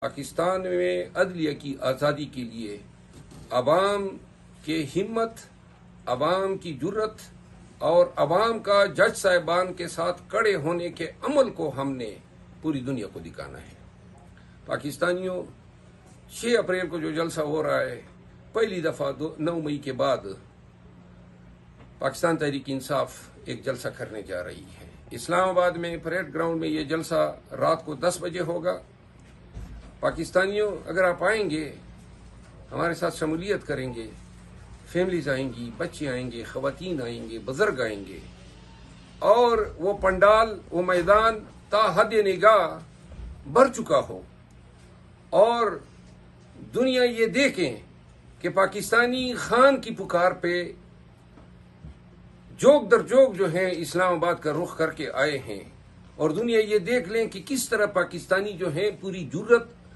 پاکستان میں عدلیہ کی آزادی کے لیے عوام کے ہمت، عوام کی جرت اور عوام کا جج صاحبان کے ساتھ کڑے ہونے کے عمل کو ہم نے پوری دنیا کو دکھانا ہے۔ پاکستانیوں، 6 اپریل کو جو جلسہ ہو رہا ہے، پہلی دفعہ 9 مئی کے بعد پاکستان تحریک انصاف ایک جلسہ کرنے جا رہی ہے۔ اسلام آباد میں پریڈ گراؤنڈ میں یہ جلسہ رات کو 10 بجے ہوگا۔ پاکستانیوں، اگر آپ آئیں گے، ہمارے ساتھ شمولیت کریں گے، فیملیز آئیں گی، بچے آئیں گے، خواتین آئیں گے، بزرگ آئیں گے، اور وہ پنڈال، وہ میدان تا حد نگاہ بھر چکا ہو، اور دنیا یہ دیکھیں کہ پاکستانی خان کی پکار پہ جوگ در جوگ جو ہیں اسلام آباد کا رخ کر کے آئے ہیں، اور دنیا یہ دیکھ لیں کہ کس طرح پاکستانی جو ہیں پوری جرت